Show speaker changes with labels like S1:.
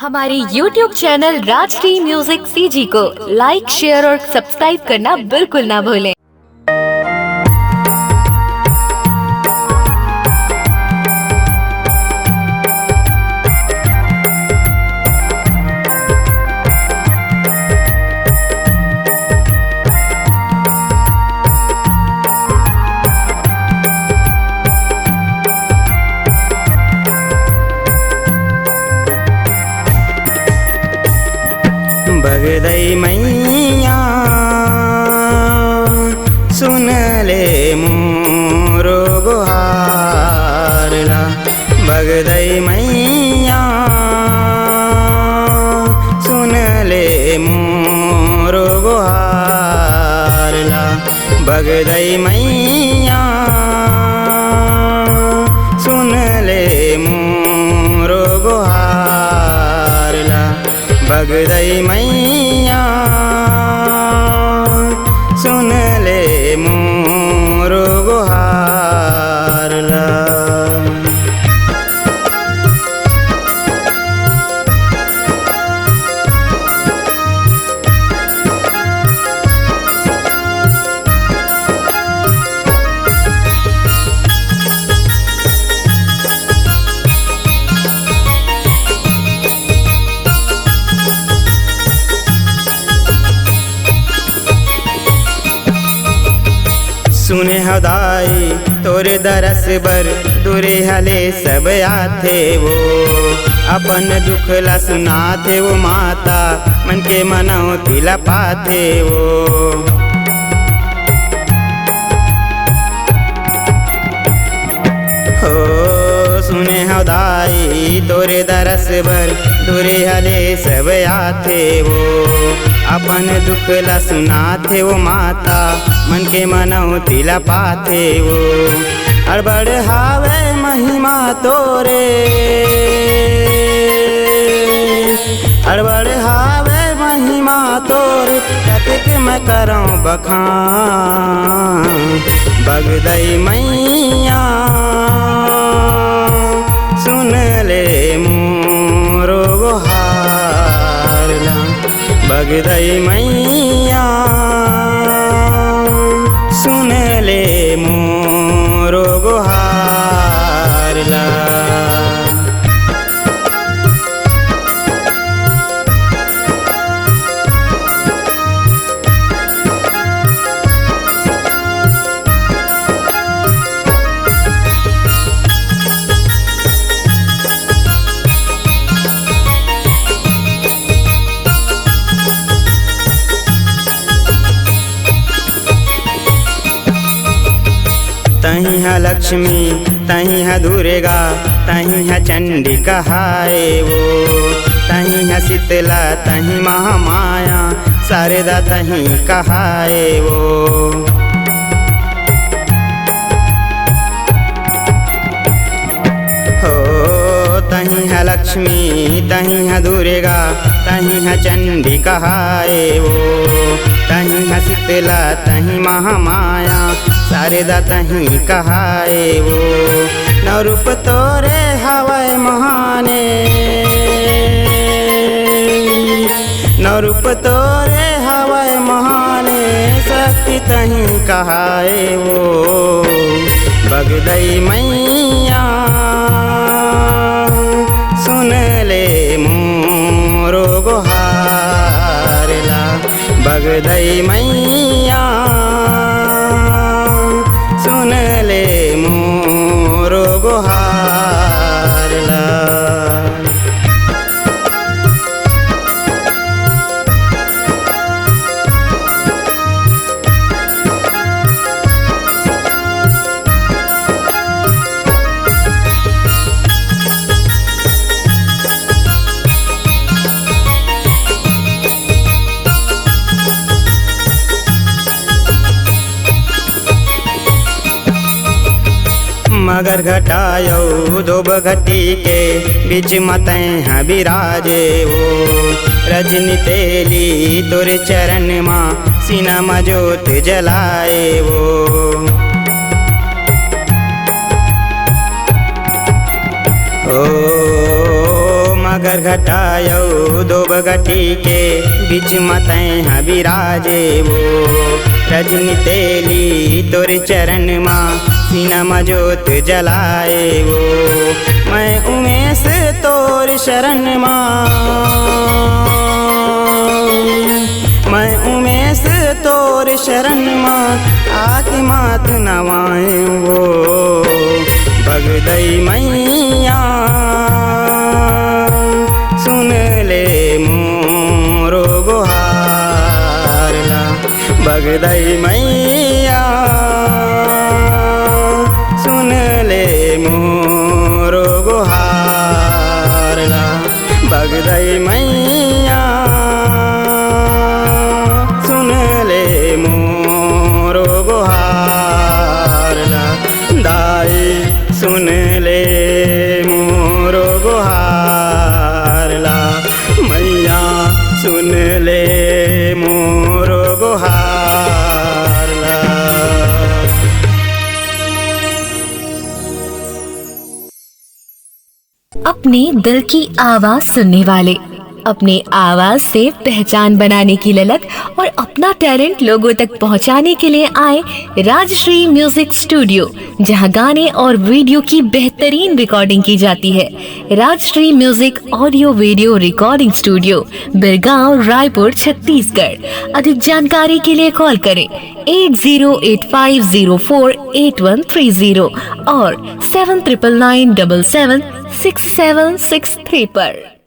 S1: हमारी YouTube channel Rajshri music CG को लाइक, share और सब्सक्राइब करना बिल्कुल ना भूलें।
S2: बगदई मैया सुन ले मोरो गुहारला। बगदई मैया सुन ले मोरो गुहारला। बगदई मैया सुन ले मोरो गुहारला। बगदई मैया सुन ले मोरो गुहारला। सुने हदाई तोरे दरस बर दूरे हले सब आथे वो। अपन दुख ला सुनाथे वो माता मन के मनौती ला पाथे वो। हो सुने हदाई तोरे दरस बर दूरे हले सब आथे वो। अपन दुख ला सुनाथे वो माता मन के मनौती ला पाथे वो। अड़बड़ हावे महिमा तोरे, अड़बड़ हावे महिमा तोरे, कतिक मैं करऊँ बखान। बगदई मैया सुन ले मोरो गुहारला। बगदई मैया सुन ले मोरो गुहारला। तहीं है लक्ष्मी तहीं है दुर्गा तहीं है चंडी कहाए वो। तहीं है शीतला तहीं महामाया शारदा तहीं कहाए वो। हो तहीं है लक्ष्मी तहीं है दुर्गा तहीं है चंडी कहाए वो। तहीं है शीतला तहीं महामाया शारदा तहीं कहाए वो। नौ रूप तोरे हवै महाने, नौ रूप तोरे हवै महाने, शक्ति तहीं कहाए वो। बगदई मैया सुन ले मोरो गुहारला। बगदई मैया सुन ले मोरो गुहारला। मगर घटायो दो बघटी के बीच मते हैं विराजे वो। रजनी तेली तोरे चरण माँ सीना में जोत जलाए वो। ओ मगर घटायो दो बगटी के बीच मतैं हाँ विराजे वो रजनी तेली तोर चरण माँ सीना में जोत जलाए वो मैं उमेश तोर शरण माँ मैं उमेश तोर शरण माँ आके मात नवाए वो बगदई मैया सुन ले मोरो गुहार ला बगदई मैया सुन ले मोरो गुहार ला बगदई मैया सुन ले मोरो गुहार ला दाई सुन ले मोरो गुहार ला मैया सुन ले मोरो गुहार ला।
S1: अपने दिल की आवाज सुनने वाले, अपने आवाज से पहचान बनाने की ललक और अपना टैलेंट लोगों तक पहुंचाने के लिए आए राजश्री म्यूजिक स्टूडियो, जहां गाने और वीडियो की बेहतरीन रिकॉर्डिंग की जाती है। Rajshri music audio video recording studio, Birgaon, Raipur, Chhattisgarh. अधिक जानकारी के लिए कॉल करें 8085048130 और 7999776763 पर।